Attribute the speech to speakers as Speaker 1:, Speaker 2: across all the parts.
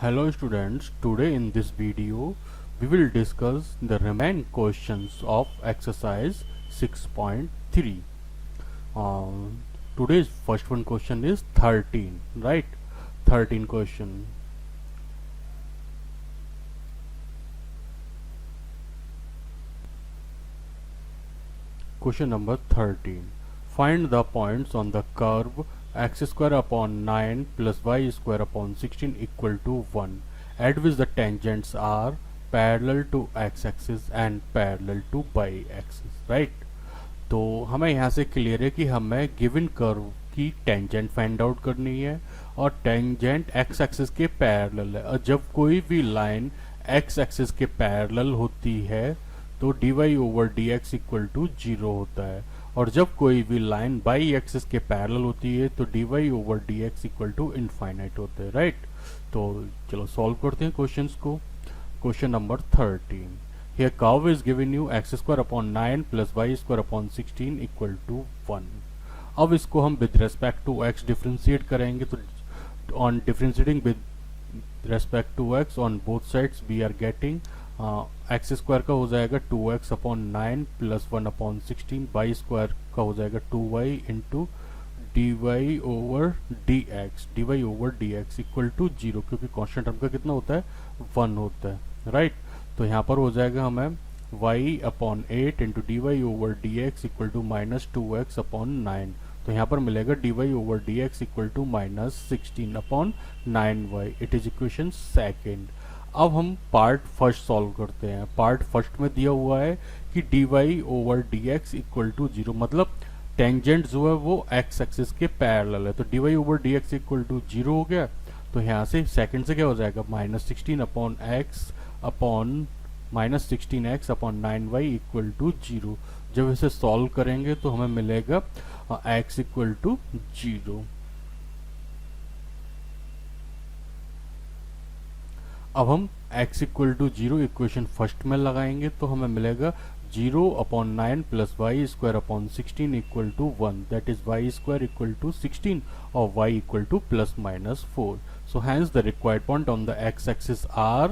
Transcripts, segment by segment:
Speaker 1: Hello students, today in this video we will discuss the remaining questions of exercise 6.3. Today's first one question is 13, right? 13 question. Question number 13. Find the points on the curve x square upon 9 plus y square upon 16 equal to 1 at which the tangents are parallel to x axis and parallel to y axis, right? तो हमें यहाँ से clear है कि हमें given curve की tangent find out करनी है और टेंजेंट एक्स एक्सिस के पैरेलल है। और जब कोई भी लाइन एक्स एक्सिस के पैरेलल होती है तो D Y over D x equal to zero होता है, और जब कोई भी लाइन बाई एक्सिस के पैरेलल होती है तो D Y over D x equal to infinite होता है, राइट? तो चलो सॉल्व करते हैं क्वेश्चंस को। Question number 13. Here curve is given you x square upon 9 plus y square upon 16 equal to 1. अब इसको हम with respect to x differentiate करेंगे, तो on differentiating with respect to x on both sides we are getting x square का हो जाएगा 2x upon 9 plus 1 upon 16, y square का हो जाएगा 2y into dy over dx equal to 0, क्योंकि constant term का कितना होता है 1 होता है, राइट? तो यहाँ पर हो जाएगा हमें y upon 8 into D Y over D x equal to minus 2x upon 9। तो यहाँ पर मिलेगा D Y over D x equal to minus 16 upon 9y। It is equation second. अब हम पार्ट फर्स्ट सॉल्व करते हैं। पार्ट फर्स्ट में दिया हुआ है कि D Y over D x equal to 0, मतलब टेंजेंट जो है वो एक्स एक्सिस के पैरेलल है। तो D Y over D x equal to 0 हो गया। तो यहाँ से सेकंड से क्या हो जाएगा minus 16 upon X upon minus 16x upon 9y equal to 0। जब इसे सॉल्व करेंगे तो हमें मिलेगा x इक्वल टू 0। अब हम x equal to 0 equation first में लगाएंगे तो हमें मिलेगा 0 upon 9 plus Y square upon 16 equal to 1, that is Y square equal to 16 और y equal to plus minus 4. So hence the required point on the x-axis are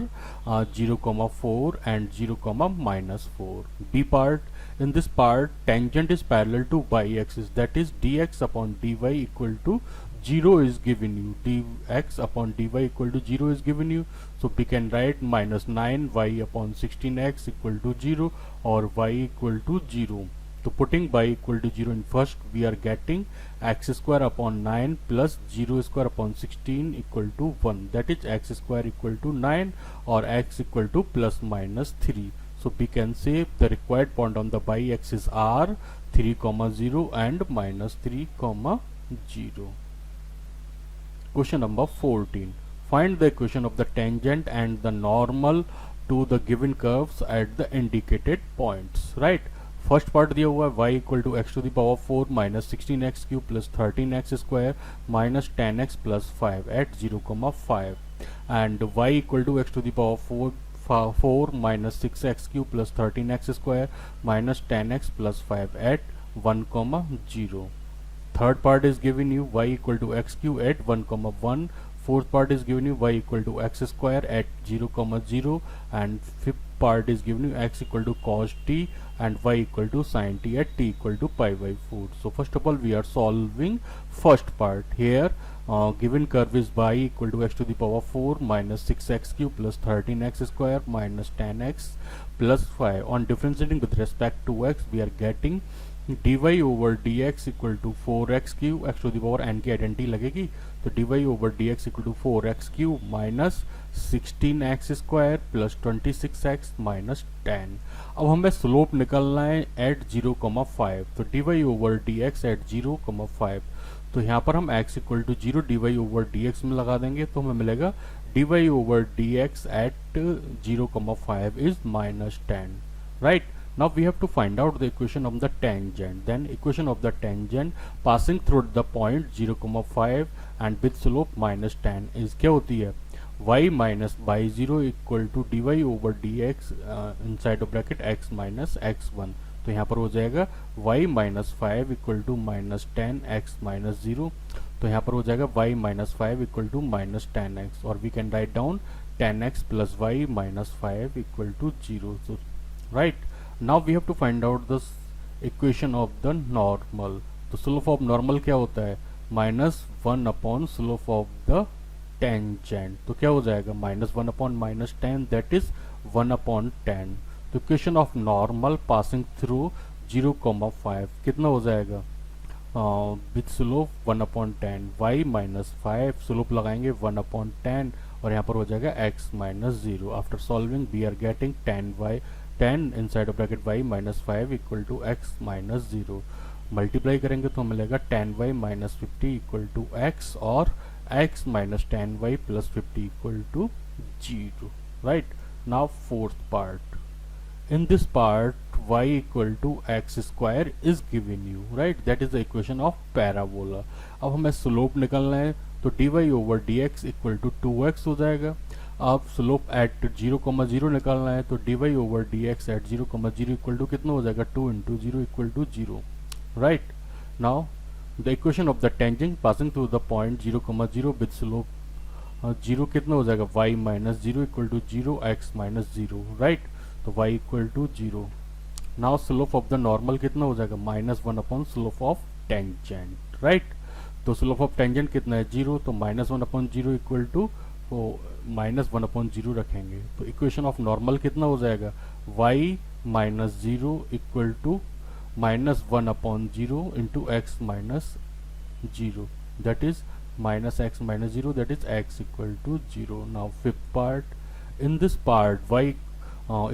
Speaker 1: 0, 4 and 0, minus 4. B part, in this part tangent is parallel to y-axis, that is dx upon dy equal to 0 is given you. dx upon dy equal to 0 is given you. So we can write minus 9y upon 16x equal to 0 or y equal to 0. So putting y equal to 0 in first, we are getting x square upon 9 plus 0 square upon 16 equal to 1, that is x square equal to 9 or x equal to plus minus 3. So we can say the required point on the y axis are 3, 0 and minus 3, 0. Question number 14. Find the equation of the tangent and the normal to the given curves at the indicated points, right? First part दिया हुआ है y equal to X to the power 4 minus 16x cube plus 13x square minus 10x plus 5 at 0, 5 and y equal to X to the power 4 minus 6x cube plus 13x square minus 10x plus 5 at 1, 0. Third part is given you y equal to X cube at 1, 1. Fourth part is given you y equal to x square at 0, 0, and fifth part is given you x equal to cos t and y equal to sin t at t equal to pi by 4. So first of all we are solving first part. Here given curve is y equal to x to the power 4 minus 6x cube plus 13x square minus 10x plus 5. On differentiating with respect to x, we are getting dy over dx equal to 4x cube, x to the power n की identity लगेगी तो dy over dx equal to 4x cube minus 16x square plus 26x minus 10. अब हमें slope निकालना है eight 0, 5. तो dy over dx at 0, 5. तो यहाँ पर हम x equal to 0 dy over dx में लगा देंगे तो हमें मिलेगा dy over dx at 0, 5 is minus 10, right? Now we have to find out the equation of the tangent. Then equation of the tangent passing through the point 0, 5 and with slope minus 10 is क्या होती है y minus y0 equal to dy over dx inside of bracket x minus x1. तो यहाँ पर हो जाएगा y minus 5 equal to minus 10 x minus 0. तो यहाँ पर हो जाएगा y minus 5 equal to minus 10x, और we can write down 10x plus y minus 5 equal to 0. So right now we have to find out the equation of the normal. तो slope of normal क्या होता है? Minus 1 upon slope of the tangent. तो क्या हो जाएगा? Minus 1 upon minus 10, that is 1 upon 10. तो equation of normal passing through 0,5 कितना हो जाएगा? With slope 1 upon 10, y minus 5 slope लगाएंगे 1 अपॉन 10, और यहाँ पर हो जाएगा x minus 0. After solving we are getting 10 inside of bracket y minus 5 equal to x minus 0. Multiply करेंगे तो मिलेगा 10y minus 50 equal to x, और x minus 10y plus 50 equal to 0. Right. Now fourth part. In this part y equal to x square is given you, right? That is the equation of parabola. अब हमें slope निकालना है तो dy over dx equal to 2x हो जाएगा. अब slope eight 0,0 निकालना है तो dy over dx at 0,0 equal to कितना हो जाएगा? 2 into 0 equal to 0. Right. Now the equation of the tangent passing through the point 0,0 with slope 0 कितना हो जाएगा? y minus 0 equal to 0, x minus 0. Right. तो y equal to 0. Now slope of the normal कितना हो जाएगा? Minus 1 upon slope of tangent. Right. तो slope of tangent कितना है? 0. तो minus 1 upon 0 equal to minus 1 upon 0 रखेंगे. तो इक्वेशन ऑफ नॉर्मल कितना हो जाएगा? y minus 0 equal to minus 1 upon 0 into X minus 0, that is minus x minus 0, that is x equal to 0. Now fifth part. In this part y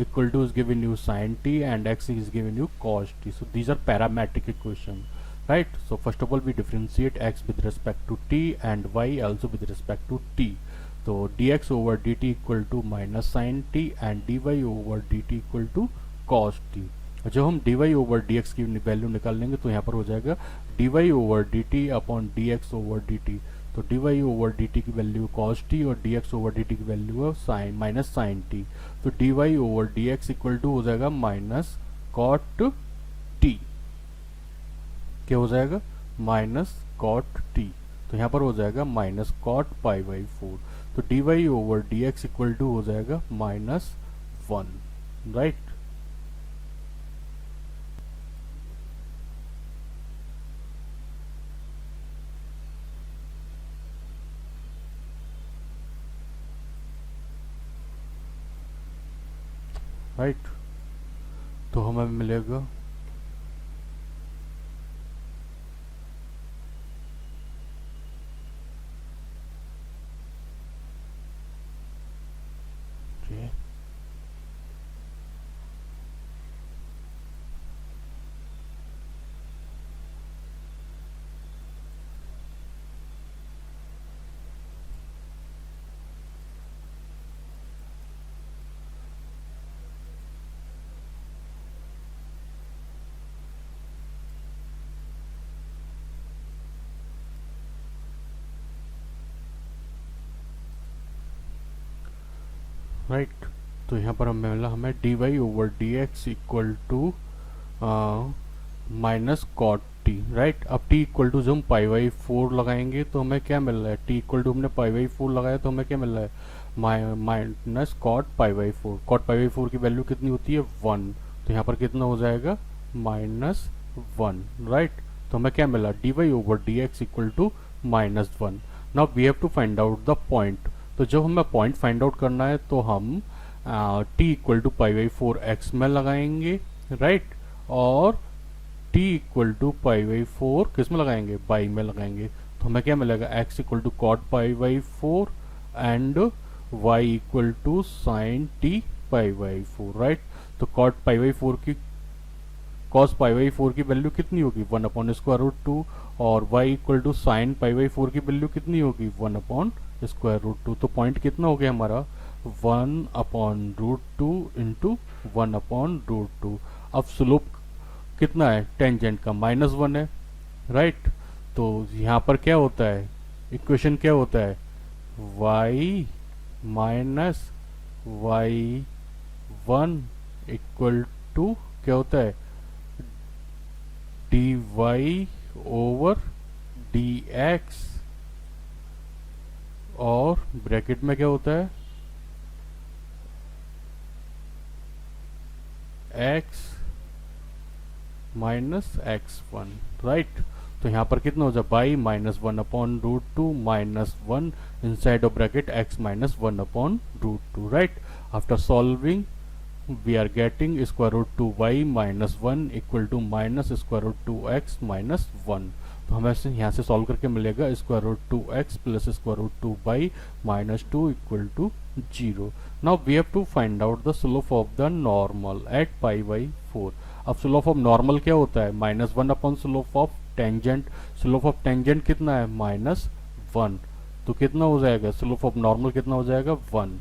Speaker 1: equal to is given you sin t and x is given you cos t. So these are parametric equation, right? So first of all we differentiate x with respect to t and y also with respect to t. So dx over dt equal to minus sin t and dy over dt equal to cos t. जब हम dy over dx की value निकाल लेंगे तो यहाँ पर हो जाएगा dy over dt upon dx over dt. तो dy over dt की वैल्यू cos t और dx over dt की वैल्यू है sin माइनस sin t. तो dy over dx equal to हो जाएगा माइनस cot t. क्या हो जाएगा? Minus cot t. तो यहाँ पर हो जाएगा माइनस cot पाई बाई 4. तो dy over dx equal to हो जाएगा माइनस 1. राइट. राइट. तो हमें मिलेगा ये राइट. तो यहाँ पर हमें मिला हमें dy over dx equal to minus cot T. Right. अब t इक्वल टू जब हम पाई बाई 4 लगाएंगे तो हमें क्या मिल रहा है? t इक्वल टू हमने पाई बाई 4 लगाया तो हमें क्या मिल रहा है? Minus cot pi by 4. Cot pi by 4 की वैल्यू कितनी होती है? 1. तो यहाँ पर कितना हो जाएगा? माइनस 1. राइट. तो हमें क्या मिला? dy over dx equal to minus 1. Now we have to find out the point. तो जब हमें पॉइंट फाइंड आउट करना है तो हम t equal to pi by 4 x में लगाएंगे. राइट. और t equal to pi by 4 किस में लगाएंगे? y में लगाएंगे. तो हमें क्या मिलेगा? x equal to cot pi by 4 and y equal to sine t pi by 4. Right. तो कॉट पाई बाई 4 की कॉस पाई बाई 4 की वैल्यू कितनी होगी? 1 अपॉन स्क्वायर रूट 2. और y equal to sine pi by 4 की value कितनी होगी? 1 upon square root 2. तो पॉइंट कितना हो गया हमारा? 1 upon root 2 into 1 upon root 2. अब स्लोप कितना है टेंजेंट का? माइनस 1 है. राइट. तो यहाँ पर क्या होता है? इक्वेशन क्या होता है? y minus y1 equal to क्या होता है? dy ओवर dx और ब्रैकेट में क्या होता है x minus x one, right. तो यहाँ पर कितना हो जाए by minus one upon root two minus one inside of bracket x minus one upon root two, right. After solving we are getting square root 2 y minus 1 equal to minus square root 2 x minus 1। तो हमें यहाँ से solve करके मिलेगा square root 2x plus square root 2y minus 2 equal to 0। Now we have to find out the slope of the normal at pi by 4। अब slope of normal क्या होता है minus one upon slope of tangent. Slope of tangent कितना है minus one, तो कितना हो जाएगा स्लोप ऑफ नॉर्मल कितना हो जाएगा 1,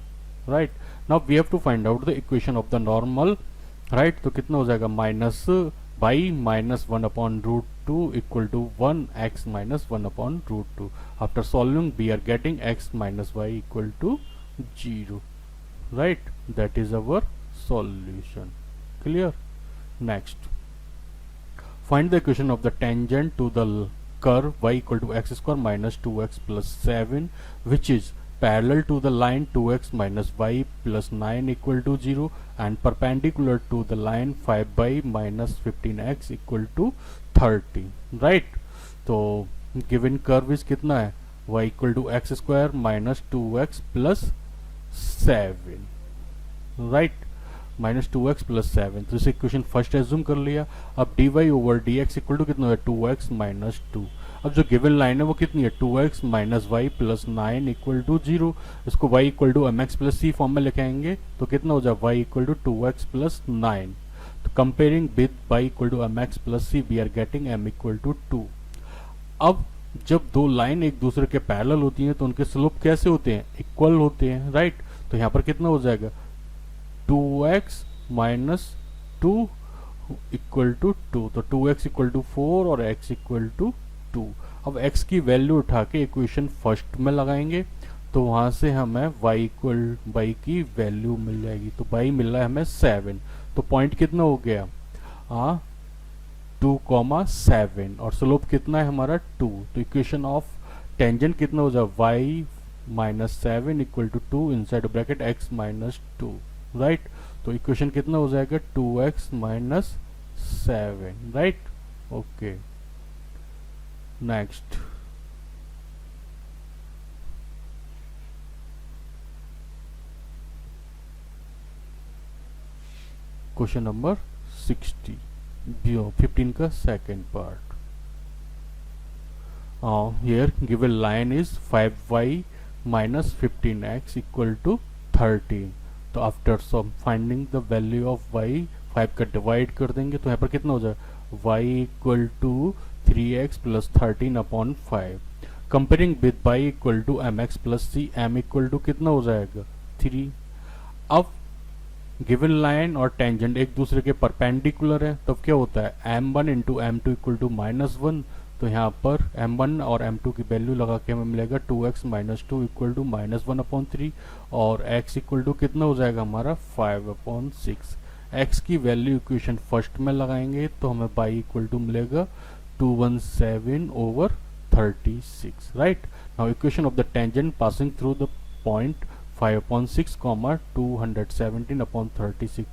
Speaker 1: right. Now we have to find out the equation of the normal, right. तो कितना हो जाएगा minus by minus one upon root two equal to 1x minus one upon root two. After solving we are getting x minus y equal to 0, right. That is our solution, clear. Next, find the equation of the tangent to the curve y equal to x square minus 2x plus 7 which is parallel to the line 2x minus y plus 9 equal to 0 and perpendicular to the line 5y minus 15x equal to 30, right। तो given curve is कितना है y equal to x square minus 2x plus 7, right, minus two x plus seven. तो इसे equation first assume कर लिया। अब d Y over D x equal to कितना है 2x माइनस टू। अब जो गिवन लाइन है वो कितनी है 2x minus Y plus nine equal to 0। इसको y equal to M x plus C form में लिखाएंगे तो कितना हो जाए y equal to 2x plus nine. तो comparing with y equal to M x plus C we are getting m equal to 2। अब जब दो लाइन एक दूसरे के पैरेलल होती हैं तो उनके स्लोप कैसे होते हैं इक्वल होते हैं, राइट। तो यहाँ पर कितना हो जाएगा 2x minus two equal to 2, तो 2x इक्वल टू 4 और x इक्वल टू 2। अब x की वैल्यू उठा के इक्वेशन फर्स्ट में लगाएंगे तो वहां से हमें y इक्वल y की वैल्यू मिल जाएगी। तो y मिल रहा है हमें 7, तो पॉइंट कितना हो गया 2,7 और स्लोप कितना है हमारा 2। तो इक्वेशन ऑफ टेंजेंट कितना हो जाए y minus 7 equal to 2 inside bracket x minus 2, right. तो इक्वेशन कितना हो जाएगा 2x minus 7, right. Okay, next question number 15 का second part. Here given line is 5y minus 15x equal to 13। तो after some finding the value of y 5 का divide कर देंगे तो यहाँ पर कितना हो जाए y equal to 3x plus 13 upon 5। Comparing with y equal to M x plus c, m equal to कितना हो जाएगा 3। अब गिवन लाइन और टेंजेंट एक दूसरे के परपेंडिकुलर है तब क्या होता है m1 into m two equal to minus one. तो यहाँ पर m1 और m2 की वैल्यू लगा के हमें मिलेगा 2x minus two equal to minus one upon 3 और x इक्वल टू कितना हो जाएगा हमारा 5 अपॉन 6। x की वैल्यू इक्वेशन फर्स्ट में लगाएंगे तो हमें y इक्वल टू मिलेगा 217 over 36, right. Now equation of the tangent passing through the point 5 upon 6 comma 217 upon 36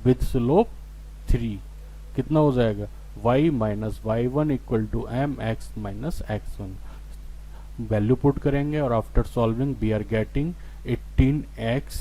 Speaker 1: with slope 3 कितना हो जाएगा y minus y one equal to M x minus x one. Value put करेंगे और after solving we are getting 18x